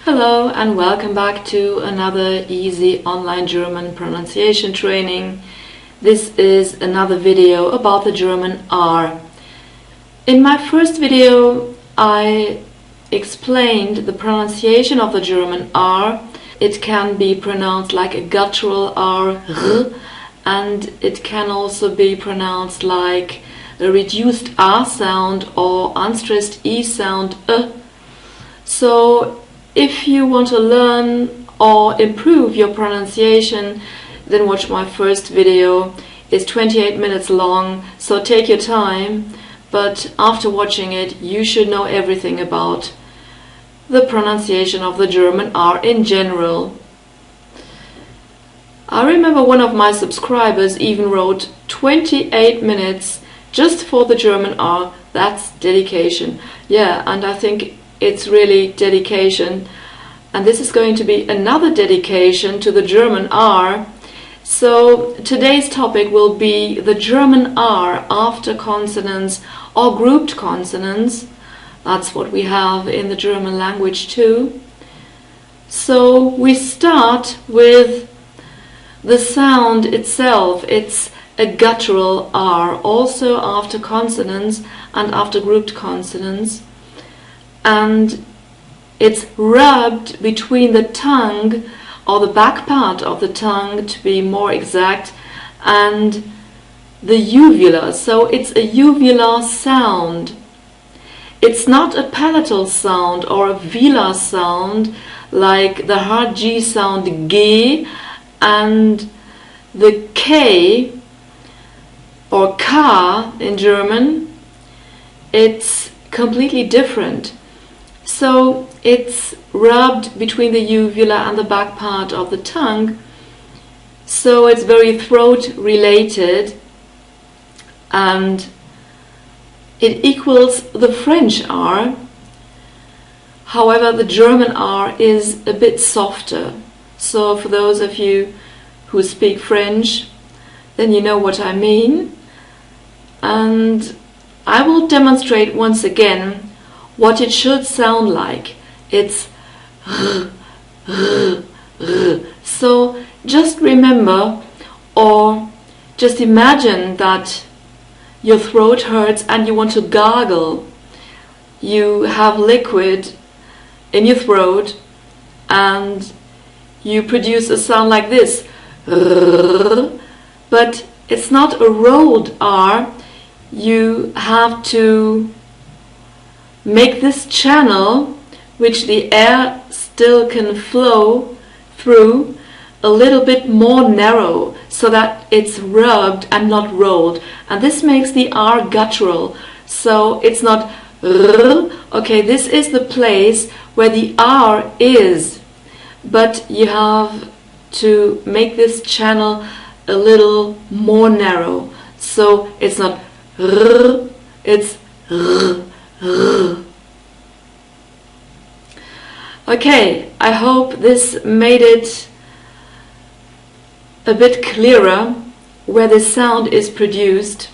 Hello and welcome back to another easy online German pronunciation training. This is another video about the German R. In my first video I explained the pronunciation of the German R. It can be pronounced like a guttural R, and it can also be pronounced like a reduced R sound or unstressed E sound. So if you want to learn or improve your pronunciation, then watch my first video. It's 28 minutes long, so take your time, but after watching it you should know everything about the pronunciation of the German R in general. I remember one of my subscribers even wrote 28 minutes just for the German R. That's dedication. Yeah, and I think it's really dedication, and this is going to be another dedication to the German R. So today's topic will be the German R after consonants or grouped consonants. That's what we have in the German language too. So we start with the sound itself. It's a guttural R, also after consonants and after grouped consonants. And it's rubbed between the tongue, or the back part of the tongue to be more exact, and the uvula. So it's a uvular sound. It's not a palatal sound or a velar sound like the hard G sound G and the K or K in German. It's completely different. So it's rubbed between the uvula and the back part of the tongue, so it's very throat related, and it equals the French R. However, the German R is a bit softer. So for those of you who speak French, then you know what I mean. And I will demonstrate once again what it should sound like. It's so just remember, or just imagine that your throat hurts and you want to gargle. You have liquid in your throat and you produce a sound like this, but it's not a rolled R. You have to make this channel, which the air still can flow through, a little bit more narrow, so that it's rubbed and not rolled. And this makes the R guttural. So it's not okay, this is the place where the R is, but you have to make this channel a little more narrow. So it's not it's okay, I hope this made it a bit clearer where the sound is produced.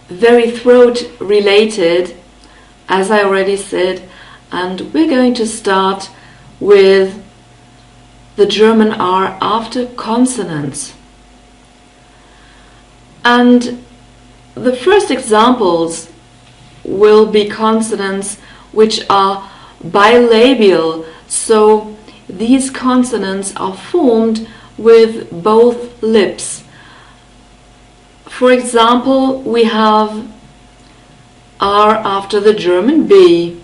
Very throat related, as I already said, and we're going to start with the German R after consonants. And the first examples will be consonants which are bilabial, so these consonants are formed with both lips. For example, we have R after the German B,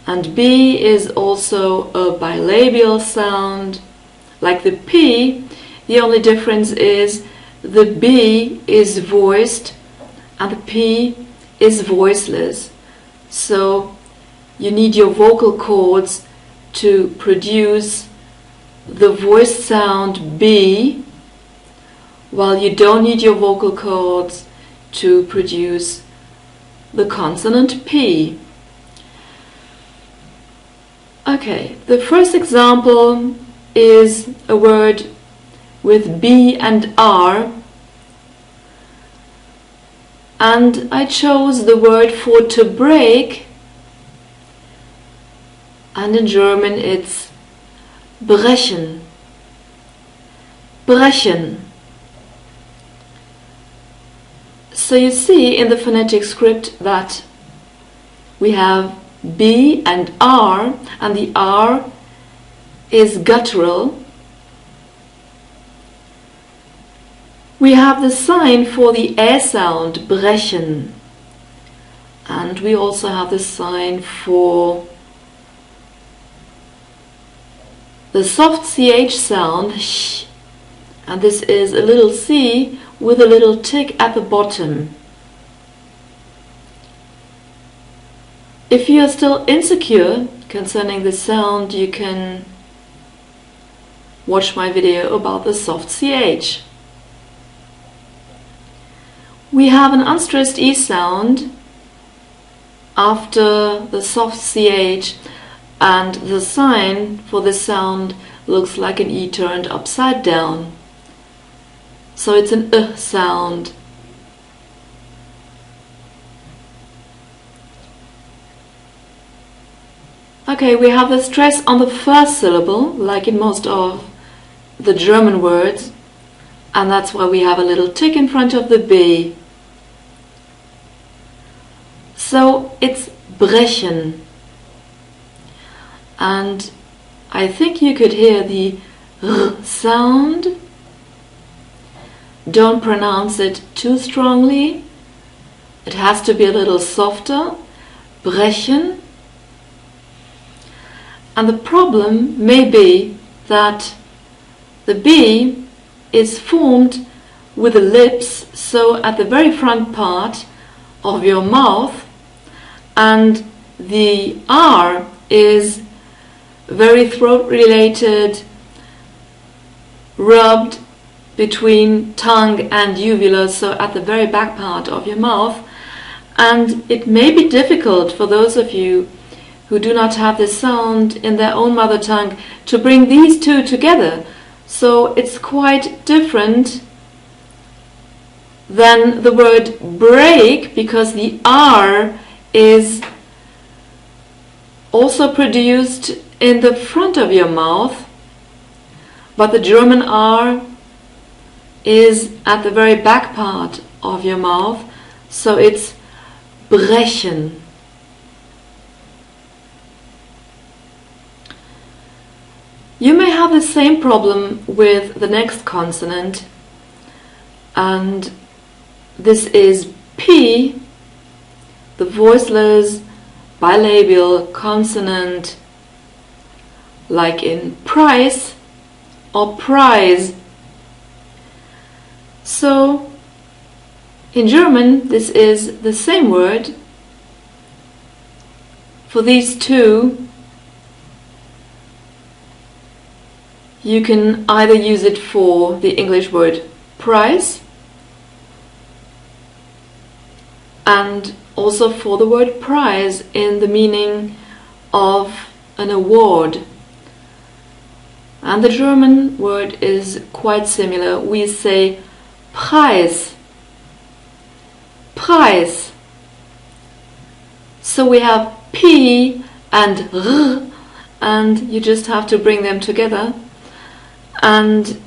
and B is also a bilabial sound like the P. The only difference is the B is voiced and the P is voiceless. So you need your vocal cords to produce the voiced sound B, while you don't need your vocal cords to produce the consonant P. Okay, the first example is a word with B and R, and I chose the word for to break and in German it's brechen. Brechen. So you see in the phonetic script that we have B and R, and the R is guttural. We have the sign for the ä sound, brechen, and we also have the sign for the soft ch sound, sh, and this is a little c with a little tick at the bottom. If you are still insecure concerning the sound, you can watch my video about the soft ch. We have an unstressed E sound after the soft ch, and the sign for this sound looks like an E turned upside down. So it's an sound. Okay, we have the stress on the first syllable, like in most of the German words, and that's why we have a little tick in front of the B. So it's brechen. And I think you could hear the r sound. Don't pronounce it too strongly. It has to be a little softer. Brechen. And the problem may be that the B is formed with the lips, so at the very front part of your mouth, and the R is very throat related, rubbed between tongue and uvula, so at the very back part of your mouth, and it may be difficult for those of you who do not have this sound in their own mother tongue to bring these two together. So it's quite different than the word break, because the R is also produced in the front of your mouth, but the German R is at the very back part of your mouth, so it's brechen. You may have the same problem with the next consonant, and this is P, the voiceless bilabial consonant, like in Preis or prais. So in German this is the same word. For these two, you can either use it for the English word price and also for the word prize in the meaning of an award. And the German word is quite similar. We say Preis, Preis. So we have P and R, and you just have to bring them together. And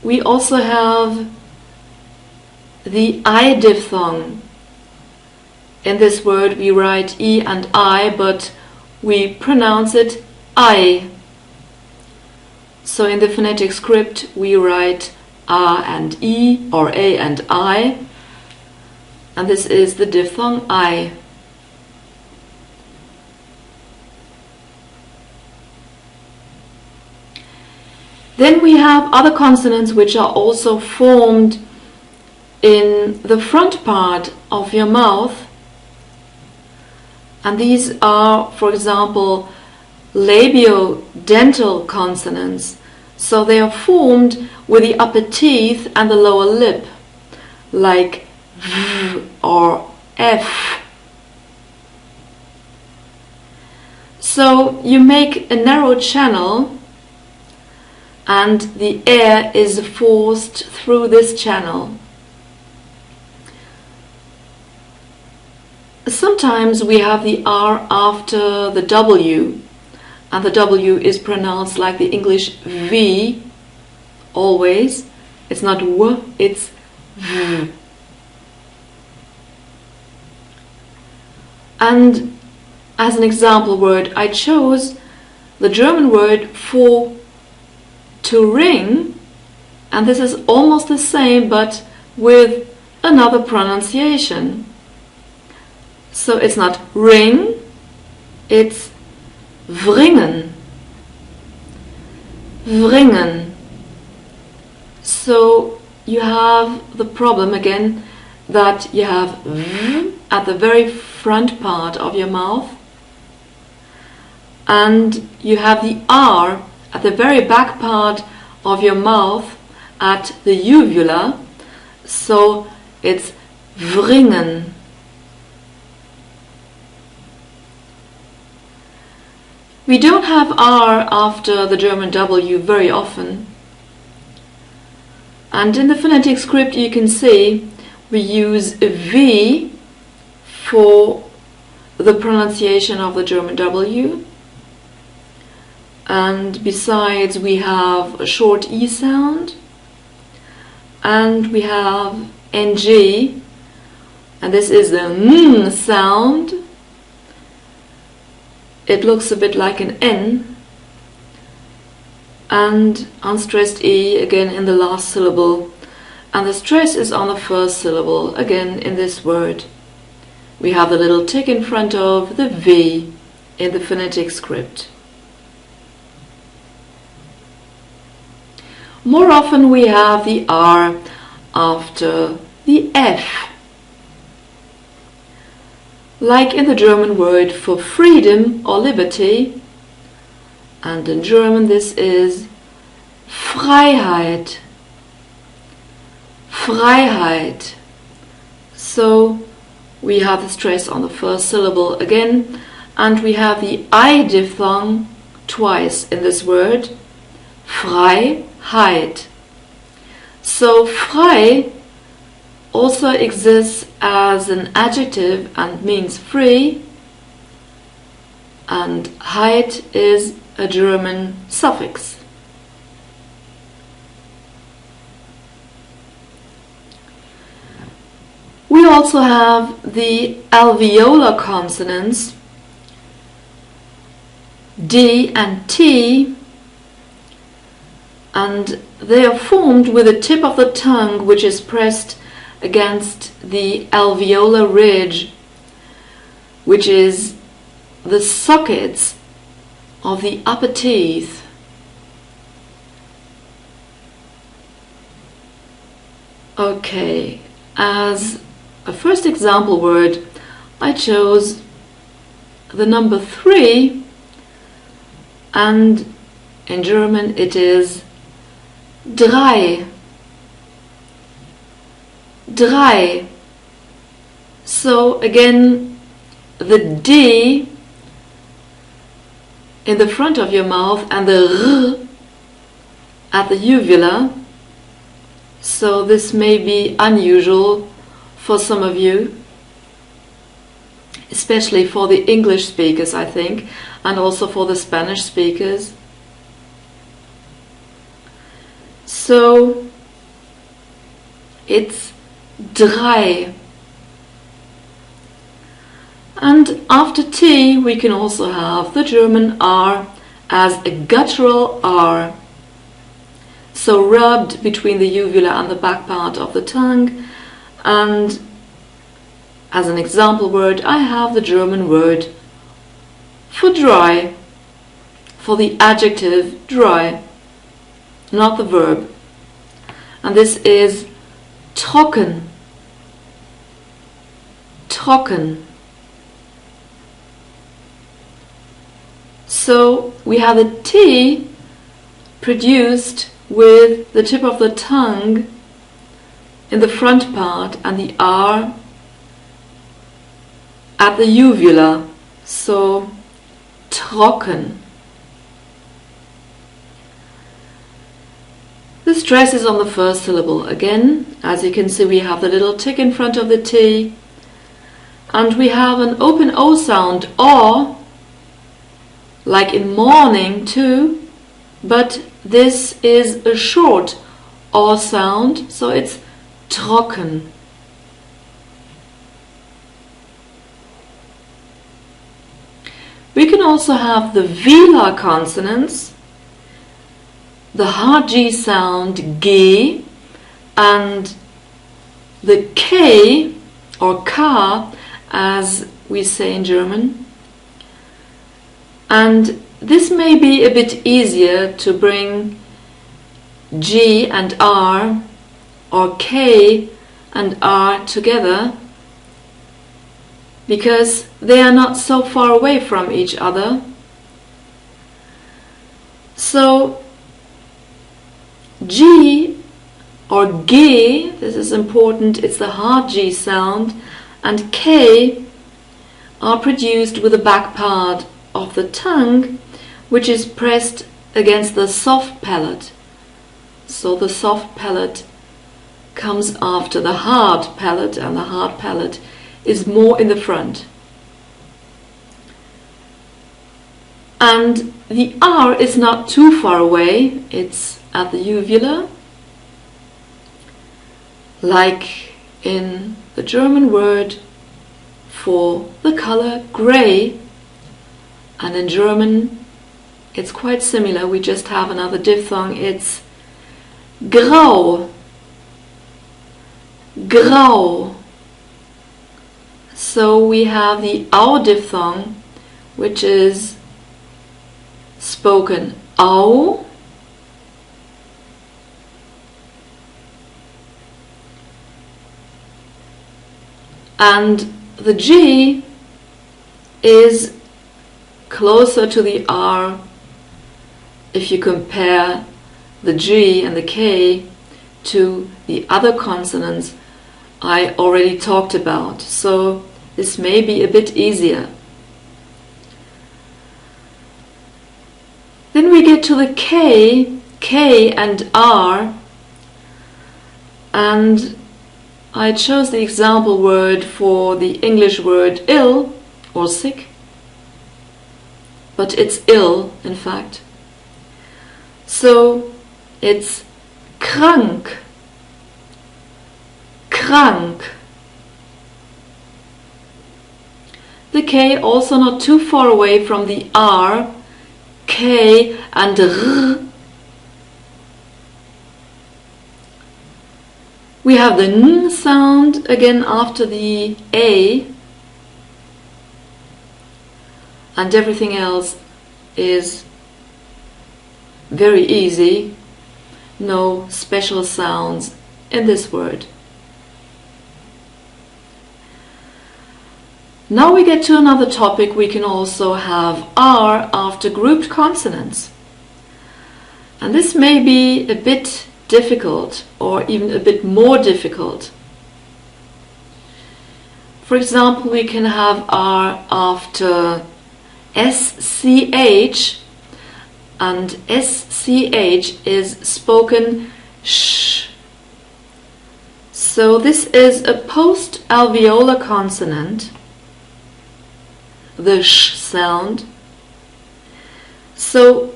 we also have the I diphthong. In this word we write E and I, but we pronounce it I. So in the phonetic script we write A and E, or A and I, and this is the diphthong I. Then we have other consonants which are also formed in the front part of your mouth, and these are, for example, labiodental consonants. So they are formed with the upper teeth and the lower lip, like V or F. So you make a narrow channel, and the air is forced through this channel. Sometimes we have the R after the W, and the W is pronounced like the English V, always. It's not W, it's V. And as an example word, I chose the German word for to ring, and this is almost the same but with another pronunciation. So it's not ring, it's wringen. Wringen. So you have the problem again that you have v at the very front part of your mouth, and you have the R at the very back part of your mouth at the uvula, so it's wringen. We don't have R after the German W very often, and in the phonetic script you can see we use a V for the pronunciation of the German W, and besides we have a short E sound, and we have NG, and this is the N sound. It looks a bit like an N, and unstressed E again in the last syllable, and the stress is on the first syllable again in this word. We have the little tick in front of the V in the phonetic script. More often we have the R after the F, like in the German word for freedom or liberty, and in German this is Freiheit. Freiheit. So we have the stress on the first syllable again, and we have the I diphthong twice in this word, Freiheit. So frei also exists as an adjective and means free, and heit is a German suffix. We also have the alveolar consonants D and T, and they are formed with the tip of the tongue which is pressed against the alveolar ridge, which is the sockets of the upper teeth. Okay, as a first example word, I chose the number 3, and in German it is drei. Drei. So again, the D in the front of your mouth and the R at the uvula. So this may be unusual for some of you, especially for the English speakers, I think, and also for the Spanish speakers. So it's drei. And after T we can also have the German R as a guttural R, so rubbed between the uvula and the back part of the tongue. And as an example word I have the German word for dry, for the adjective dry, not the verb, and this is trocken. Trocken. So we have the T produced with the tip of the tongue in the front part and the R at the uvula, so trocken. The stress is on the first syllable again. As you can see, we have the little tick in front of the T, and we have an open O sound, or, like in morning too, but this is a short R sound, so it's trocken. We can also have the velar consonants, the hard G sound G, and the K or K, as we say in German. And this may be a bit easier to bring G and R or K and R together, because they are not so far away from each other. So G or G, this is important, it's the hard G sound, and K are produced with the back part of the tongue, which is pressed against the soft palate. So the soft palate comes after the hard palate, and the hard palate is more in the front. And the R is not too far away, it's at the uvula, like in the German word for the color grey, and in German it's quite similar, we just have another diphthong, it's grau, grau. So we have the au diphthong, which is spoken au, and the G is closer to the R if you compare the G and the K to the other consonants I already talked about. So this may be a bit easier. Then we get to the K and R, and I chose the example word for the English word ill or sick, but it's ill in fact. So it's krank, krank. The K also not too far away from the R, K and R. We have the N sound again after the A, and everything else is very easy, no special sounds in this word. Now we get to another topic. We can also have R after grouped consonants, and this may be a bit difficult, or even a bit more difficult. For example, we can have R after SCH, and SCH is spoken sh. So this is a post-alveolar consonant, the sh sound. So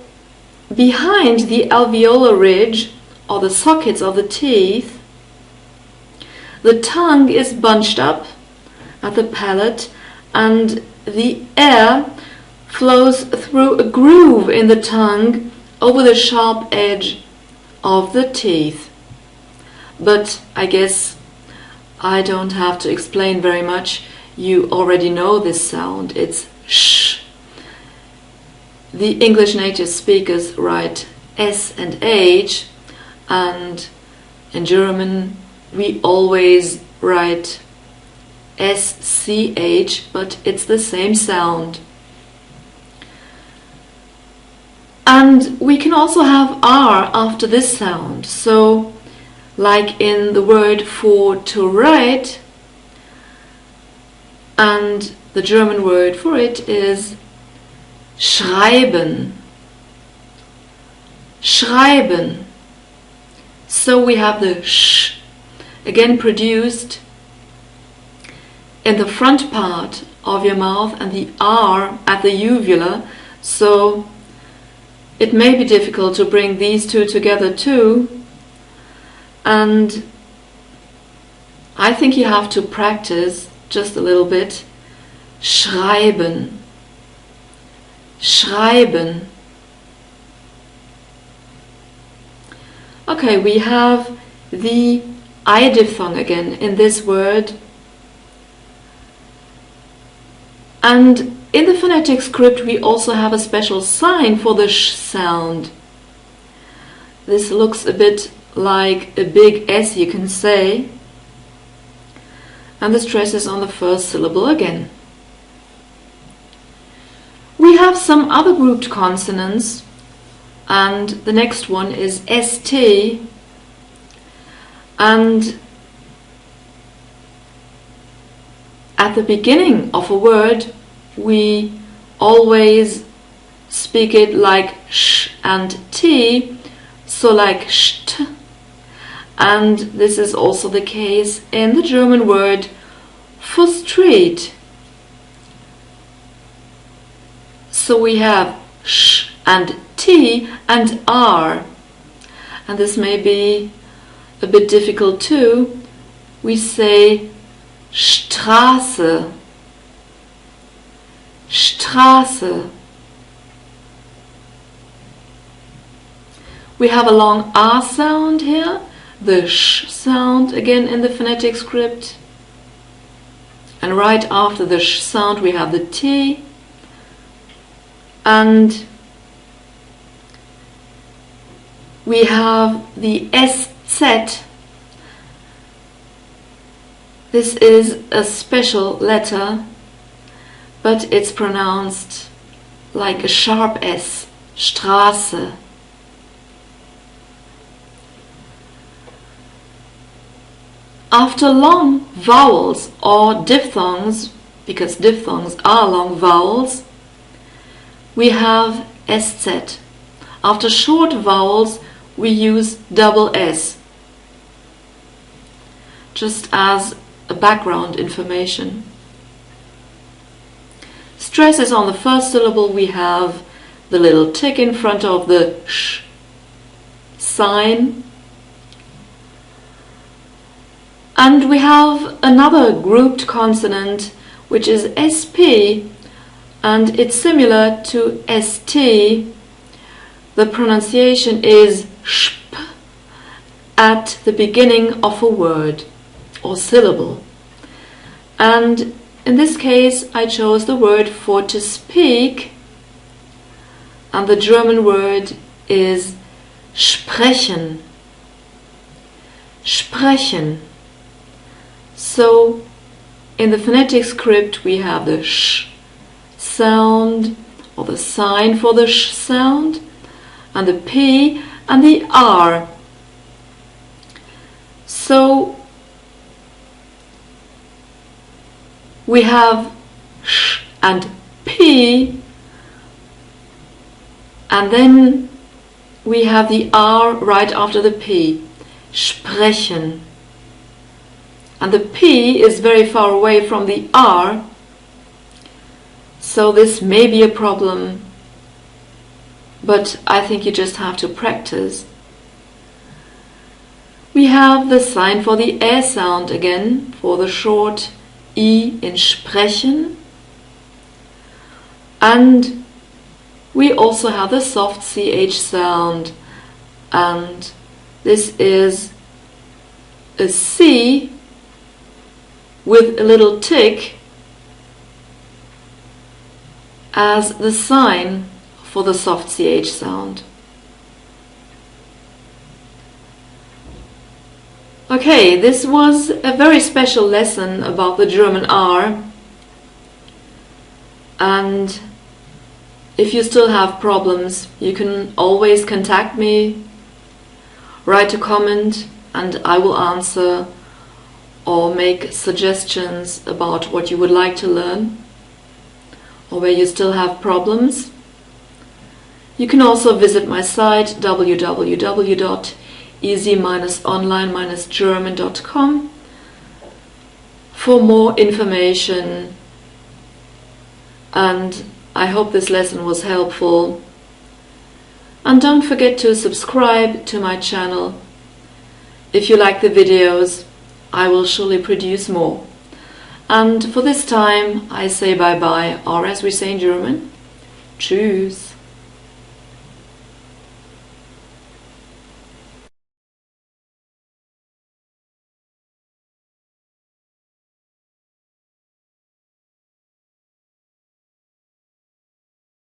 behind the alveolar ridge, or the sockets of the teeth, the tongue is bunched up at the palate, and the air flows through a groove in the tongue over the sharp edge of the teeth. But I guess I don't have to explain very much. You already know this sound. It's sh. The English native speakers write S and H, and in German we always write SCH, but it's the same sound. And we can also have R after this sound. So, like in the word for to write, and the German word for it is schreiben. Schreiben. So we have the sh, again produced in the front part of your mouth, and the R at the uvula, So it may be difficult to bring these two together too, and I think you have to practice just a little bit. Schreiben, schreiben. Okay, we have the I diphthong again in this word, and in the phonetic script we also have a special sign for the sh sound. This looks a bit like a big S, you can say, and the stress is on the first syllable again. We have some other grouped consonants, and the next one is ST, and at the beginning of a word we always speak it like sh and t, so like sht, and this is also the case in the German word for street. So we have sh and t and r, and this may be a bit difficult too. We say Straße, Straße. We have a long R sound here, the sh sound again in the phonetic script, and right after the sh sound we have the T, and we have the SZ. This is a special letter, but it's pronounced like a sharp S, Straße. After long vowels or diphthongs, because diphthongs are long vowels, we have SZ. After short vowels, we use double S, just as a background information. Stress is on the first syllable. We have the little tick in front of the sh sign. And we have another grouped consonant, which is SP, and it's similar to ST. The pronunciation is shp at the beginning of a word or syllable. And in this case I chose the word for to speak, and the German word is sprechen. Sprechen. So in the phonetic script we have the sh sound, or the sign for the sh sound, and the P and the R. So we have sh and P, and then we have the R right after the P. Sprechen. And the P is very far away from the R, so this may be a problem, but I think you just have to practice. We have the sign for the ä sound again, for the short I in sprechen, and we also have the soft ch sound, and this is a C with a little tick as the sign for the soft ch sound. Okay, this was a very special lesson about the German R, and if you still have problems, you can always contact me, write a comment, and I will answer or make suggestions about what you would like to learn, or where you still have problems. You can also visit my site www.easy-online-german.com for more information, and I hope this lesson was helpful. And don't forget to subscribe to my channel. If you like the videos, I will surely produce more. And for this time, I say bye-bye, or as we say in German, tschüss.